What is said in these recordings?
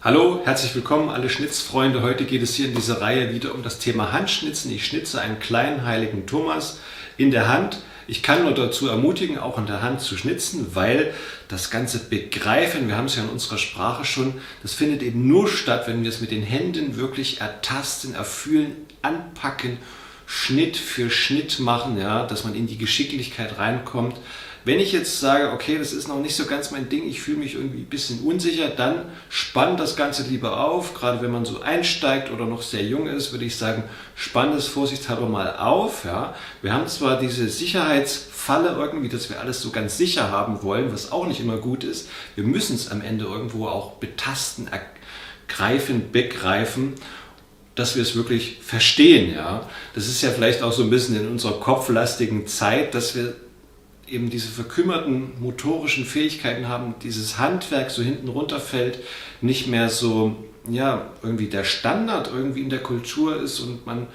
Hallo, herzlich willkommen alle Schnitzfreunde. Heute geht es hier in dieser Reihe wieder um das Thema Handschnitzen. Ich schnitze einen kleinen heiligen Thomas in der Hand. Ich kann nur dazu ermutigen, auch in der Hand zu schnitzen, weil das ganze Begreifen, wir haben es ja in unserer Sprache schon, das findet eben nur statt, wenn wir es mit den Händen wirklich ertasten, erfühlen, anpacken, Schnitt für Schnitt machen, ja, dass man in die Geschicklichkeit reinkommt. Wenn ich jetzt sage, okay, das ist noch nicht so ganz mein Ding, ich fühle mich irgendwie ein bisschen unsicher, dann spann das Ganze lieber auf. Gerade wenn man so einsteigt oder noch sehr jung ist, würde ich sagen, spann das vorsichtshalber mal auf. Ja. Wir haben zwar diese Sicherheitsfalle irgendwie, dass wir alles so ganz sicher haben wollen, was auch nicht immer gut ist. Wir müssen es am Ende irgendwo auch betasten, ergreifen, begreifen, dass wir es wirklich verstehen. Ja. Das ist ja vielleicht auch so ein bisschen in unserer kopflastigen Zeit, dass wir eben diese verkümmerten motorischen Fähigkeiten haben, dieses Handwerk so hinten runterfällt, nicht mehr so, ja, irgendwie der Standard irgendwie in der Kultur ist und man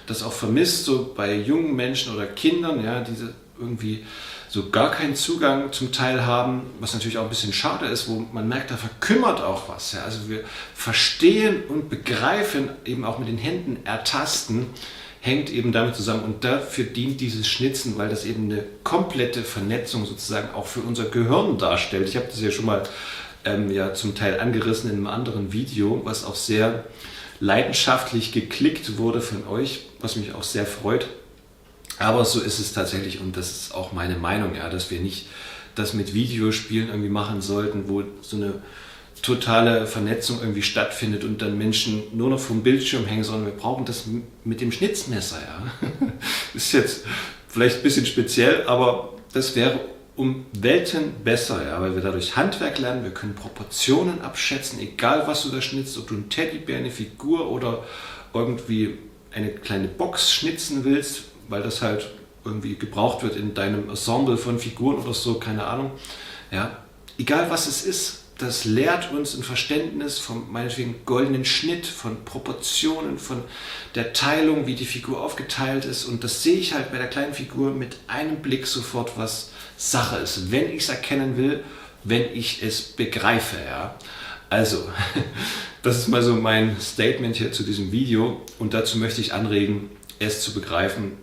das auch vermisst, so bei jungen Menschen oder Kindern, ja, diese irgendwie so gar keinen Zugang zum Teil haben, was natürlich auch ein bisschen schade ist, wo man merkt, da verkümmert auch was. Ja. Also wir verstehen und begreifen, eben auch mit den Händen ertasten, hängt eben damit zusammen und dafür dient dieses Schnitzen, weil das eben eine komplette Vernetzung sozusagen auch für unser Gehirn darstellt. Ich habe das ja schon mal ja, zum Teil angerissen in einem anderen Video, was auch sehr leidenschaftlich geklickt wurde von euch, was mich auch sehr freut. Aber so ist es tatsächlich und das ist auch meine Meinung, ja, dass wir nicht das mit Videospielen irgendwie machen sollten, wo so eine totale Vernetzung irgendwie stattfindet und dann Menschen nur noch vom Bildschirm hängen, sondern wir brauchen das mit dem Schnitzmesser. Ja. Ist jetzt vielleicht ein bisschen speziell, aber das wäre um Welten besser, ja, weil wir dadurch Handwerk lernen, wir können Proportionen abschätzen, egal was du da schnitzt, ob du einen Teddybär, eine Figur oder irgendwie eine kleine Box schnitzen willst, weil das halt irgendwie gebraucht wird in deinem Ensemble von Figuren oder so, keine Ahnung. Ja, egal was es ist, das lehrt uns ein Verständnis vom meinetwegen goldenen Schnitt, von Proportionen, von der Teilung, wie die Figur aufgeteilt ist. Und das sehe ich halt bei der kleinen Figur mit einem Blick sofort, was Sache ist, wenn ich es erkennen will, wenn ich es begreife. Ja. Also, das ist mal so mein Statement hier zu diesem Video. Und dazu möchte ich anregen, es zu begreifen,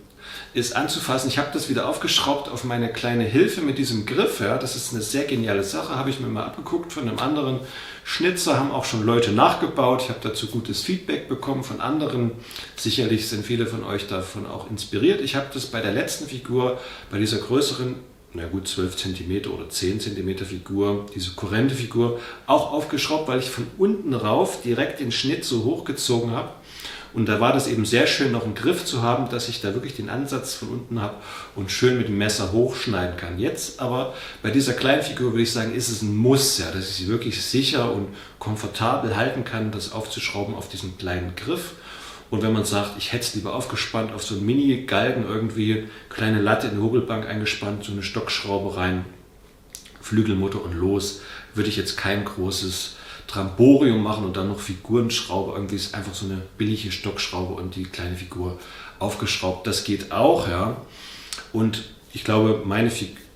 ist anzufassen. Ich habe das wieder aufgeschraubt auf meine kleine Hilfe mit diesem Griff. Ja. Das ist eine sehr geniale Sache, habe ich mir mal abgeguckt von einem anderen Schnitzer, haben auch schon Leute nachgebaut. Ich habe dazu gutes Feedback bekommen von anderen. Sicherlich sind viele von euch davon auch inspiriert. Ich habe das bei der letzten Figur, bei dieser größeren, na gut, 12 cm oder 10 cm Figur, diese kohärente Figur, auch aufgeschraubt, weil ich von unten rauf direkt den Schnitt so hochgezogen habe. Und da war das eben sehr schön, noch einen Griff zu haben, dass ich da wirklich den Ansatz von unten habe und schön mit dem Messer hochschneiden kann. Jetzt aber bei dieser kleinen Figur würde ich sagen, ist es ein Muss, ja, dass ich sie wirklich sicher und komfortabel halten kann, das aufzuschrauben auf diesen kleinen Griff. Und wenn man sagt, ich hätte es lieber aufgespannt auf so einen Mini-Galgen irgendwie, kleine Latte in die Hobelbank eingespannt, so eine Stockschraube rein, Flügelmutter und los, würde ich jetzt kein großes Tramborium machen und dann noch Figurenschraube. Irgendwie ist einfach so eine billige Stockschraube und die kleine Figur aufgeschraubt. Das geht auch, ja. Und ich glaube,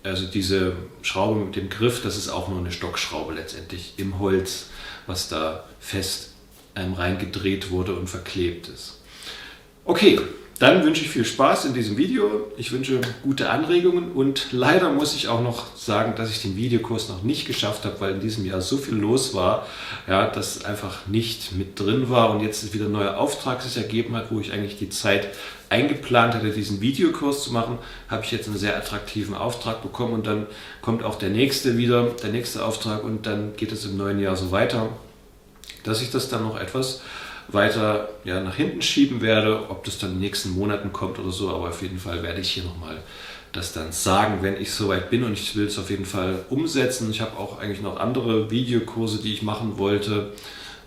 also diese Schraube mit dem Griff, das ist auch nur eine Stockschraube letztendlich im Holz, was da fest reingedreht wurde und verklebt ist. Okay, dann wünsche ich viel Spaß in diesem Video. Ich wünsche gute Anregungen und leider muss ich auch noch sagen, dass ich den Videokurs noch nicht geschafft habe, weil in diesem Jahr so viel los war, ja, dass einfach nicht mit drin war und jetzt wieder ein neuer Auftrag sich ergeben hat, wo ich eigentlich die Zeit eingeplant hatte, diesen Videokurs zu machen, habe ich jetzt einen sehr attraktiven Auftrag bekommen und dann kommt auch der nächste Auftrag und dann geht es im neuen Jahr so weiter, dass ich das dann noch etwas weiter nach hinten schieben werde, ob das dann in den nächsten Monaten kommt oder so, aber auf jeden Fall werde ich hier nochmal das dann sagen, wenn ich soweit bin und ich will es auf jeden Fall umsetzen. Ich habe auch eigentlich noch andere Videokurse, die ich machen wollte,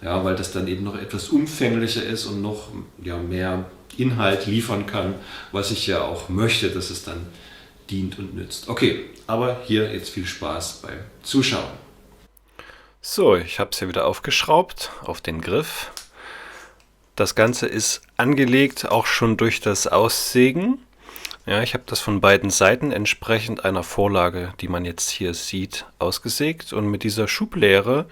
ja, weil das dann eben noch etwas umfänglicher ist und noch mehr Inhalt liefern kann, was ich ja auch möchte, dass es dann dient und nützt. Okay, aber hier jetzt viel Spaß beim Zuschauen. So, ich habe es hier wieder aufgeschraubt auf den Griff. Das Ganze ist angelegt, auch schon durch das Aussägen. Ja, ich habe das von beiden Seiten entsprechend einer Vorlage, die man jetzt hier sieht, ausgesägt. Und mit dieser Schublehre,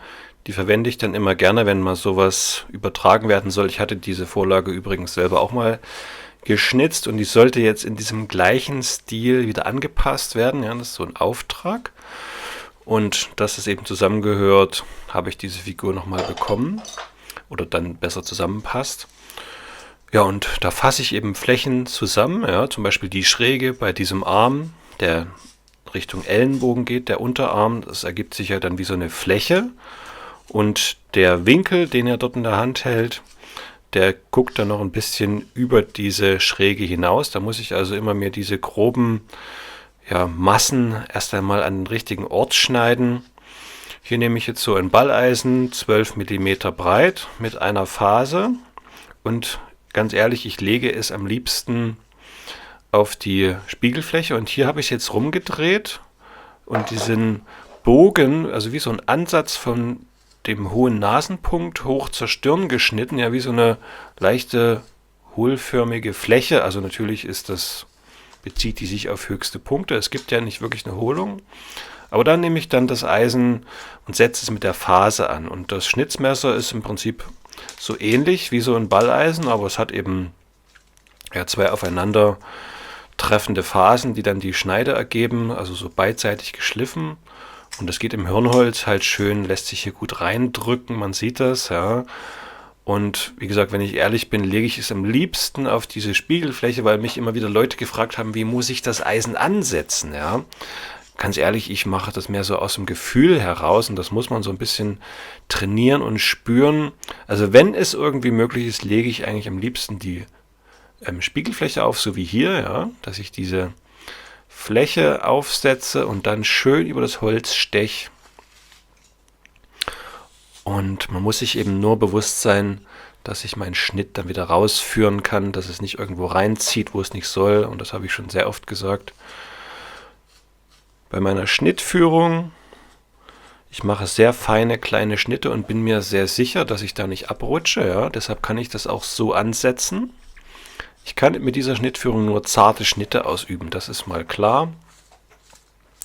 Die verwende ich dann immer gerne, wenn mal sowas übertragen werden soll. Ich hatte diese Vorlage übrigens selber auch mal geschnitzt und die sollte jetzt in diesem gleichen Stil wieder angepasst werden. Ja, das ist so ein Auftrag. Und dass es eben zusammengehört, habe ich diese Figur nochmal bekommen oder dann besser zusammenpasst. Ja, und da fasse ich eben Flächen zusammen, ja, zum Beispiel die Schräge bei diesem Arm, der Richtung Ellenbogen geht, der Unterarm, das ergibt sich ja dann wie so eine Fläche. Und der Winkel, den er dort in der Hand hält, der guckt dann noch ein bisschen über diese Schräge hinaus. Da muss ich also immer mir diese groben Massen erst einmal an den richtigen Ort schneiden. Hier nehme ich jetzt so ein Balleisen, 12 mm breit mit einer Phase. Und ganz ehrlich, ich lege es am liebsten auf die Spiegelfläche. Und hier habe ich es jetzt rumgedreht und diesen Bogen, also wie so ein Ansatz von dem hohen Nasenpunkt hoch zur Stirn geschnitten, ja, wie so eine leichte hohlförmige Fläche. Also natürlich bezieht die sich auf höchste Punkte. Es gibt ja nicht wirklich eine Hohlung. Aber dann nehme ich dann das Eisen und setze es mit der Phase an. Und das Schnitzmesser ist im Prinzip so ähnlich wie so ein Balleisen, aber es hat eben zwei aufeinander treffende Phasen, die dann die Schneide ergeben, also so beidseitig geschliffen. Und das geht im Hirnholz halt schön, lässt sich hier gut reindrücken, man sieht das, ja. Und wie gesagt, wenn ich ehrlich bin, lege ich es am liebsten auf diese Spiegelfläche, weil mich immer wieder Leute gefragt haben, wie muss ich das Eisen ansetzen, ja. Ganz ehrlich, ich mache das mehr so aus dem Gefühl heraus und das muss man so ein bisschen trainieren und spüren. Also wenn es irgendwie möglich ist, lege ich eigentlich am liebsten die Spiegelfläche auf, so wie hier, ja, dass ich diese Fläche aufsetze und dann schön über das Holz steche. Und man muss sich eben nur bewusst sein, dass ich meinen Schnitt dann wieder rausführen kann, dass es nicht irgendwo reinzieht, wo es nicht soll. Und das habe ich schon sehr oft gesagt. Bei meiner Schnittführung, ich mache sehr feine kleine Schnitte und bin mir sehr sicher, dass ich da nicht abrutsche. Ja? Deshalb kann ich das auch so ansetzen. Ich kann mit dieser Schnittführung nur zarte Schnitte ausüben, das ist mal klar.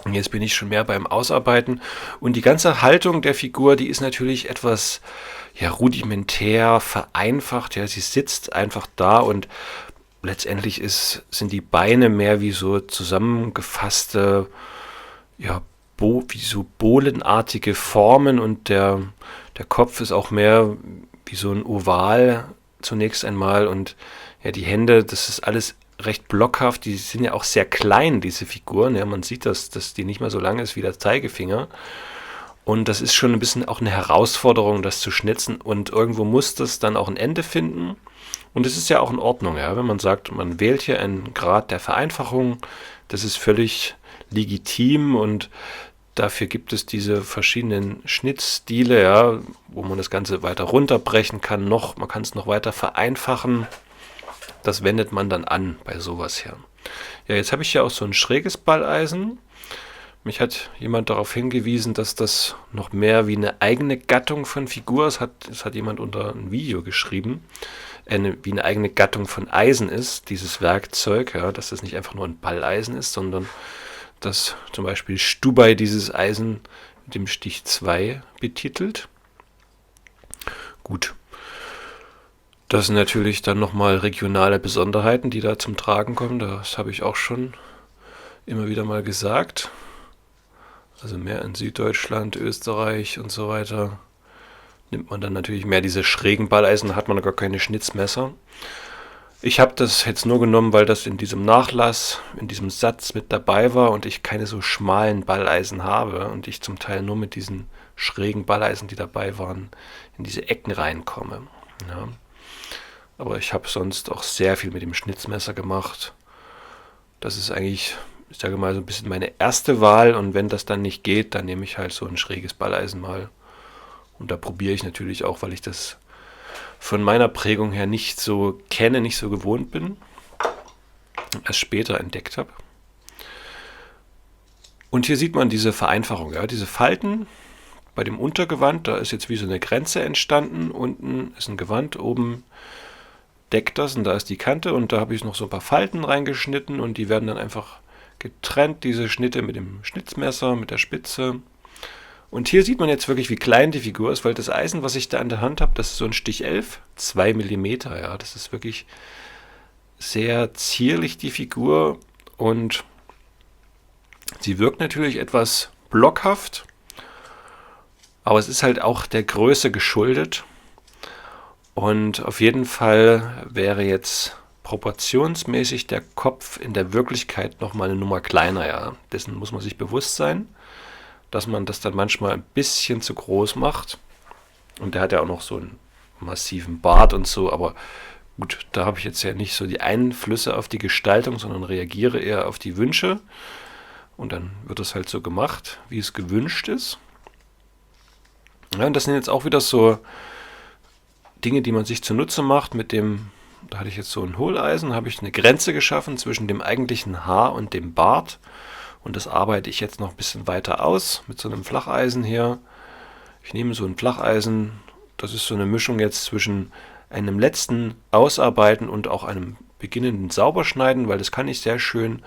Und jetzt bin ich schon mehr beim Ausarbeiten. Und die ganze Haltung der Figur, die ist natürlich etwas rudimentär, vereinfacht. Ja, sie sitzt einfach da und letztendlich sind die Beine mehr wie so zusammengefasste, wie so bohlenartige Formen und der Kopf ist auch mehr wie so ein Oval zunächst einmal und die Hände, das ist alles recht blockhaft, die sind ja auch sehr klein, diese Figuren, ja, man sieht, dass die nicht mehr so lang ist wie der Zeigefinger und das ist schon ein bisschen auch eine Herausforderung, das zu schnitzen und irgendwo muss das dann auch ein Ende finden und es ist ja auch in Ordnung, ja, wenn man sagt, man wählt hier einen Grad der Vereinfachung, das ist völlig legitim und dafür gibt es diese verschiedenen Schnittstile, ja, wo man das Ganze weiter runterbrechen kann, man kann es noch weiter vereinfachen. Das wendet man dann an bei sowas hier. Ja, jetzt habe ich ja auch so ein schräges Balleisen. Mich hat jemand darauf hingewiesen, dass das noch mehr wie eine eigene Gattung von Figur ist. Das hat jemand unter ein Video geschrieben. Wie eine eigene Gattung von Eisen ist, dieses Werkzeug. Ja, dass das nicht einfach nur ein Balleisen ist, sondern dass zum Beispiel Stubai dieses Eisen mit dem Stich 2 betitelt. Gut. Das sind natürlich dann nochmal regionale Besonderheiten, die da zum Tragen kommen. Das habe ich auch schon immer wieder mal gesagt. Also mehr in Süddeutschland, Österreich und so weiter. Nimmt man dann natürlich mehr diese schrägen Balleisen, hat man gar keine Schnitzmesser. Ich habe das jetzt nur genommen, weil das in diesem Nachlass, in diesem Satz mit dabei war und ich keine so schmalen Balleisen habe und ich zum Teil nur mit diesen schrägen Balleisen, die dabei waren, in diese Ecken reinkomme. Ja. Aber ich habe sonst auch sehr viel mit dem Schnitzmesser gemacht. Das ist eigentlich, ich sage mal, so ein bisschen meine erste Wahl. Und wenn das dann nicht geht, dann nehme ich halt so ein schräges Balleisen mal. Und da probiere ich natürlich auch, weil ich das von meiner Prägung her nicht so kenne, nicht so gewohnt bin. Erst später entdeckt habe. Und hier sieht man diese Vereinfachung, ja, diese Falten bei dem Untergewand. Da ist jetzt wie so eine Grenze entstanden. Unten ist ein Gewand, oben deckt das und da ist die Kante und da habe ich noch so ein paar Falten reingeschnitten und die werden dann einfach getrennt, diese Schnitte mit dem Schnitzmesser, mit der Spitze Und hier sieht man jetzt wirklich, wie klein die Figur ist, weil das Eisen, was ich da in der Hand habe, das ist so ein Stich 11, 2 Millimeter. Ja, das ist wirklich sehr zierlich, die Figur. Und sie wirkt natürlich etwas blockhaft, aber es ist halt auch der Größe geschuldet. Und auf jeden Fall wäre jetzt proportionsmäßig der Kopf in der Wirklichkeit nochmal eine Nummer kleiner. Ja. Dessen muss man sich bewusst sein, dass man das dann manchmal ein bisschen zu groß macht. Und der hat ja auch noch so einen massiven Bart und so, aber gut, da habe ich jetzt ja nicht so die Einflüsse auf die Gestaltung, sondern reagiere eher auf die Wünsche. Und dann wird es halt so gemacht, wie es gewünscht ist. Ja, und das sind jetzt auch wieder so Dinge, die man sich zunutze macht. Da hatte ich jetzt so ein Hohleisen, habe ich eine Grenze geschaffen zwischen dem eigentlichen Haar und dem Bart. Und das arbeite ich jetzt noch ein bisschen weiter aus mit so einem Flacheisen hier. Ich nehme so ein Flacheisen, das ist so eine Mischung jetzt zwischen einem letzten Ausarbeiten und auch einem beginnenden Sauberschneiden, weil das kann ich sehr schön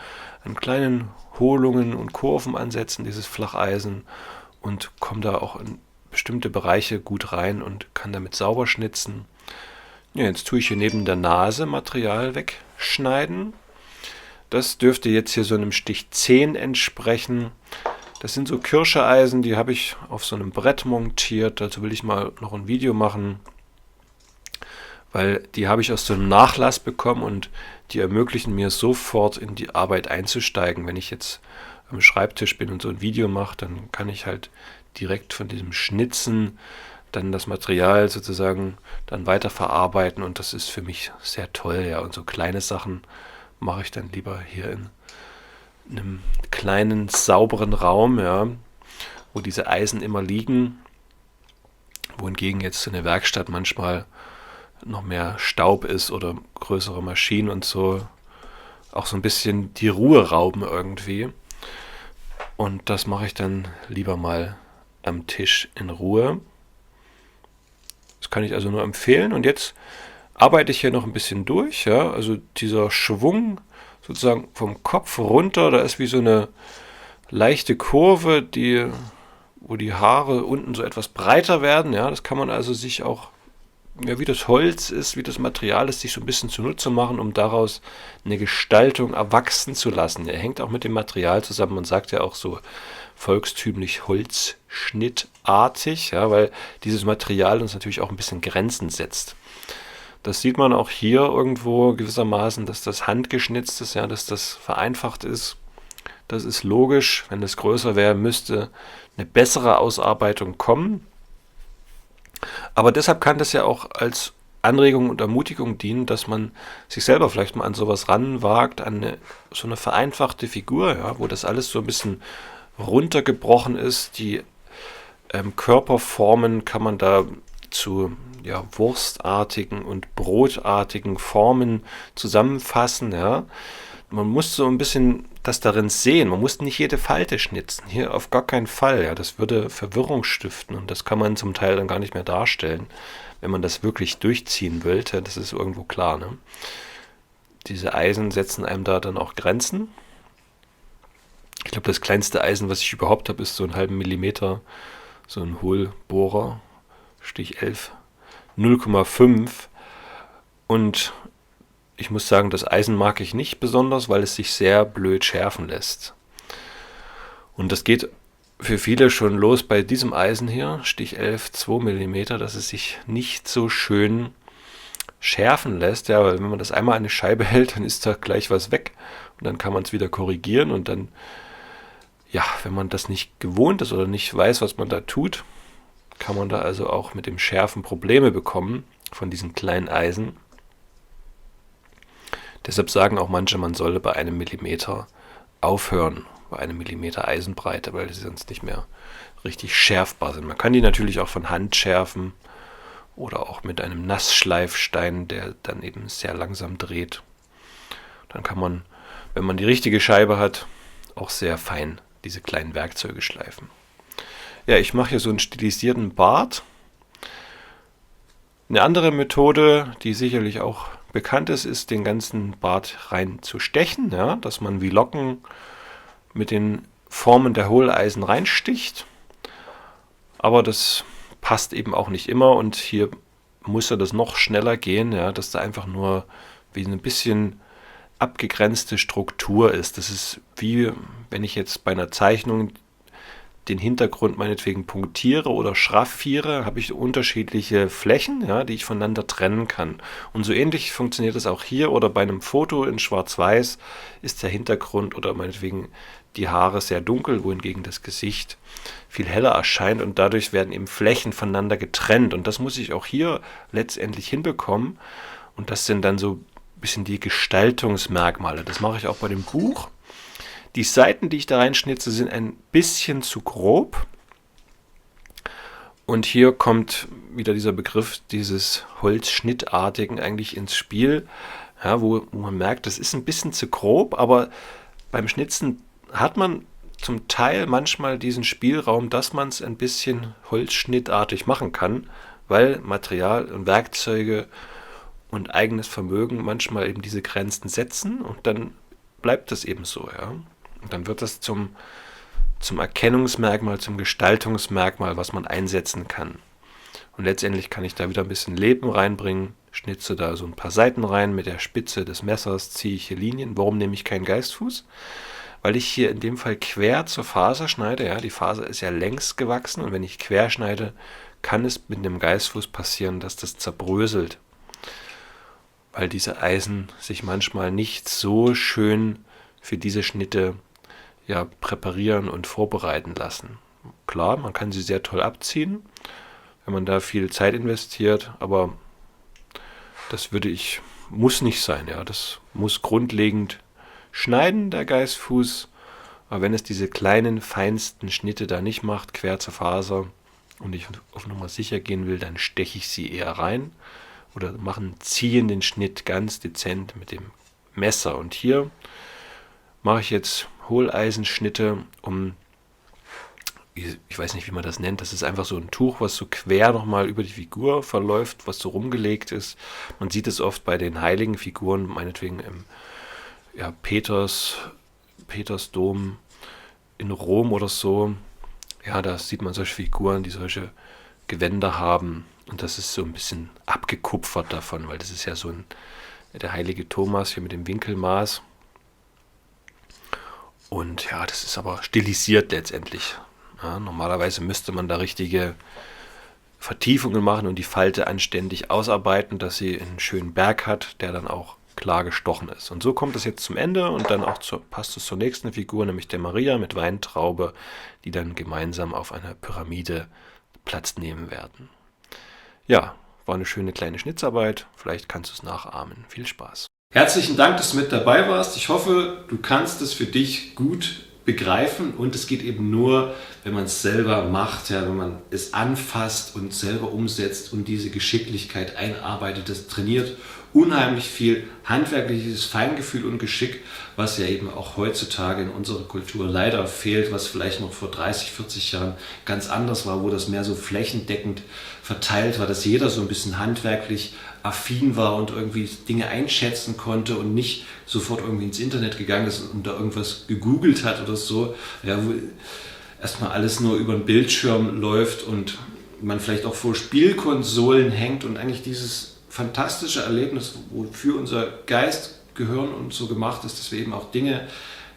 an kleinen Hohlungen und Kurven ansetzen, dieses Flacheisen, und komme da auch in bestimmte Bereiche gut rein und kann damit sauber schnitzen. Ja, jetzt tue ich hier neben der Nase Material wegschneiden. Das dürfte jetzt hier so einem Stich 10 entsprechen. Das sind so Kirscheisen, die habe ich auf so einem Brett montiert. Dazu will ich mal noch ein Video machen, weil die habe ich aus so einem Nachlass bekommen und die ermöglichen mir sofort in die Arbeit einzusteigen. Wenn ich jetzt am Schreibtisch bin und so ein Video mache, dann kann ich halt direkt von diesem Schnitzen dann das Material sozusagen dann weiter verarbeiten und das ist für mich sehr toll. Ja, und so kleine Sachen mache ich dann lieber hier in einem kleinen, sauberen Raum, ja, wo diese Eisen immer liegen, wohingegen jetzt in der Werkstatt manchmal noch mehr Staub ist oder größere Maschinen und so auch so ein bisschen die Ruhe rauben irgendwie. Und das mache ich dann lieber mal am Tisch in Ruhe. Das kann ich also nur empfehlen. Und jetzt arbeite ich hier noch ein bisschen durch. Ja? Also dieser Schwung sozusagen vom Kopf runter, da ist wie so eine leichte Kurve, wo die Haare unten so etwas breiter werden. Ja? Das kann man also sich auch, ja, wie das Holz ist, wie das Material ist, sich so ein bisschen zunutze machen, um daraus eine Gestaltung erwachsen zu lassen. Er hängt auch mit dem Material zusammen. Man sagt ja auch so volkstümlich holzschnittartig, ja, weil dieses Material uns natürlich auch ein bisschen Grenzen setzt. Das sieht man auch hier irgendwo gewissermaßen, dass das handgeschnitzt ist, ja, dass das vereinfacht ist. Das ist logisch. Wenn es größer wäre, müsste eine bessere Ausarbeitung kommen. Aber deshalb kann das ja auch als Anregung und Ermutigung dienen, dass man sich selber vielleicht mal an sowas ranwagt, an so eine vereinfachte Figur, ja, wo das alles so ein bisschen runtergebrochen ist. Die Körperformen kann man da zu wurstartigen und brotartigen Formen zusammenfassen. Ja. Man muss so ein bisschen das darin sehen. Man muss nicht jede Falte schnitzen. Hier auf gar keinen Fall. Ja. Das würde Verwirrung stiften und das kann man zum Teil dann gar nicht mehr darstellen, wenn man das wirklich durchziehen will. Das ist irgendwo klar. Ne? Diese Eisen setzen einem da dann auch Grenzen. Ich glaube, das kleinste Eisen, was ich überhaupt habe, ist so einen halben Millimeter, so ein Hohlbohrer, Stich 11, 0,5. Und ich muss sagen, das Eisen mag ich nicht besonders, weil es sich sehr blöd schärfen lässt. Und das geht für viele schon los bei diesem Eisen hier, Stich 11, 2 mm, dass es sich nicht so schön schärfen lässt. Ja, weil wenn man das einmal an eine Scheibe hält, dann ist da gleich was weg. Und dann kann man es wieder korrigieren und dann, ja, wenn man das nicht gewohnt ist oder nicht weiß, was man da tut, kann man da also auch mit dem Schärfen Probleme bekommen von diesen kleinen Eisen. Deshalb sagen auch manche, man solle bei 1 Millimeter aufhören, bei 1 Millimeter Eisenbreite, weil sie sonst nicht mehr richtig schärfbar sind. Man kann die natürlich auch von Hand schärfen oder auch mit einem Nassschleifstein, der dann eben sehr langsam dreht. Dann kann man, wenn man die richtige Scheibe hat, auch sehr fein diese kleinen Werkzeuge schleifen. Ja, ich mache hier so einen stilisierten Bart. Eine andere Methode, die sicherlich auch bekannt ist, ist den ganzen Bart rein zu stechen, ja, dass man wie Locken mit den Formen der Hohleisen reinsticht aber das passt eben auch nicht immer und hier muss das noch schneller gehen, ja, dass da einfach nur wie ein bisschen abgegrenzte Struktur ist. Das ist wie, wenn ich jetzt bei einer Zeichnung den Hintergrund meinetwegen punktiere oder schraffiere, habe ich unterschiedliche Flächen, ja, die ich voneinander trennen kann. Und so ähnlich funktioniert es auch hier oder bei einem Foto in Schwarz-Weiß ist der Hintergrund oder meinetwegen die Haare sehr dunkel, wohingegen das Gesicht viel heller erscheint und dadurch werden eben Flächen voneinander getrennt. Und das muss ich auch hier letztendlich hinbekommen. Und das sind dann so ein bisschen die Gestaltungsmerkmale. Das mache ich auch bei dem Buch. Die Seiten, die ich da reinschnitze, sind ein bisschen zu grob. Und hier kommt wieder dieser Begriff dieses Holzschnittartigen eigentlich ins Spiel, ja, wo man merkt, das ist ein bisschen zu grob, aber beim Schnitzen hat man zum Teil manchmal diesen Spielraum, dass man es ein bisschen holzschnittartig machen kann, weil Material und Werkzeuge und eigenes Vermögen manchmal eben diese Grenzen setzen und dann bleibt das eben so, ja. Und dann wird das zum Erkennungsmerkmal, zum Gestaltungsmerkmal, was man einsetzen kann. Und letztendlich kann ich da wieder ein bisschen Leben reinbringen, schnitze da so ein paar Seiten rein, mit der Spitze des Messers ziehe ich hier Linien. Warum nehme ich keinen Geistfuß? Weil ich hier in dem Fall quer zur Faser schneide, ja, die Faser ist ja längs gewachsen und wenn ich quer schneide, kann es mit dem Geistfuß passieren, dass das zerbröselt. Weil diese Eisen sich manchmal nicht so schön für diese Schnitte ja, präparieren und vorbereiten lassen. Klar, man kann sie sehr toll abziehen, wenn man da viel Zeit investiert, aber das muss nicht sein, ja. Das muss grundlegend schneiden, der Geißfuß. Aber wenn es diese kleinen, feinsten Schnitte da nicht macht, quer zur Faser, und ich auf Nummer sicher gehen will, dann steche ich sie eher rein oder mache einen ziehenden Schnitt ganz dezent mit dem Messer. Und hier mache ich jetzt Hohleisenschnitte, ich weiß nicht, wie man das nennt, das ist einfach so ein Tuch, was so quer nochmal über die Figur verläuft, was so rumgelegt ist. Man sieht es oft bei den heiligen Figuren, meinetwegen im Petersdom in Rom oder so. Ja, da sieht man solche Figuren, die solche Gewänder haben. Und das ist so ein bisschen abgekupfert davon, weil das ist ja so der heilige Thomas hier mit dem Winkelmaß. Und ja, das ist aber stilisiert letztendlich. Ja, normalerweise müsste man da richtige Vertiefungen machen und die Falte anständig ausarbeiten, dass sie einen schönen Berg hat, der dann auch klar gestochen ist. Und so kommt es jetzt zum Ende und dann auch passt es zur nächsten Figur, nämlich der Maria mit Weintraube, die dann gemeinsam auf einer Pyramide Platz nehmen werden. Ja, war eine schöne kleine Schnitzarbeit. Vielleicht kannst du es nachahmen. Viel Spaß. Herzlichen Dank, dass du mit dabei warst. Ich hoffe, du kannst es für dich gut begreifen und es geht eben nur, wenn man es selber macht, ja, wenn man es anfasst und selber umsetzt und diese Geschicklichkeit einarbeitet, das trainiert unheimlich viel handwerkliches Feingefühl und Geschick, was ja eben auch heutzutage in unserer Kultur leider fehlt, was vielleicht noch vor 30, 40 Jahren ganz anders war, wo das mehr so flächendeckend verteilt war, dass jeder so ein bisschen handwerklich affin war und irgendwie Dinge einschätzen konnte und nicht sofort irgendwie ins Internet gegangen ist und da irgendwas gegoogelt hat oder so, ja, wo erstmal alles nur über den Bildschirm läuft und man vielleicht auch vor Spielkonsolen hängt und eigentlich dieses fantastische Erlebnis, wofür unser Geist, Gehirn und so gemacht ist, dass wir eben auch Dinge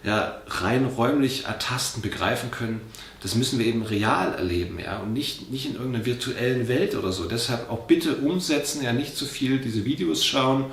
ja, rein räumlich ertasten, begreifen können, das müssen wir eben real erleben, ja, und nicht in irgendeiner virtuellen Welt oder so. Deshalb auch bitte umsetzen, ja, nicht zu viel diese Videos schauen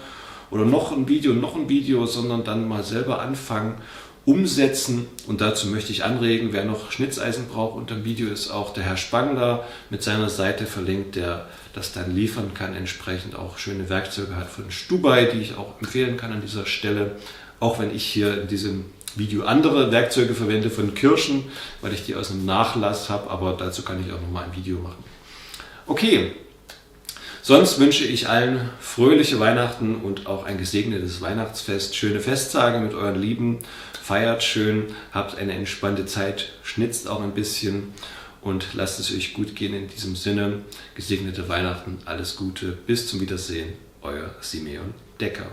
oder noch ein Video, sondern dann mal selber anfangen, umsetzen. Und dazu möchte ich anregen, wer noch Schnitzeisen braucht, unter dem Video ist auch der Herr Spangler mit seiner Seite verlinkt, der das dann liefern kann, entsprechend auch schöne Werkzeuge hat von Stubai, die ich auch empfehlen kann an dieser Stelle, auch wenn ich hier in diesem Video andere Werkzeuge verwende von Kirschen, weil ich die aus einem Nachlass habe, aber dazu kann ich auch nochmal ein Video machen. Okay, sonst wünsche ich allen fröhliche Weihnachten und auch ein gesegnetes Weihnachtsfest, schöne Festtage mit euren Lieben, feiert schön, habt eine entspannte Zeit, schnitzt auch ein bisschen und lasst es euch gut gehen in diesem Sinne. Gesegnete Weihnachten, alles Gute, bis zum Wiedersehen, euer Simeon Decker.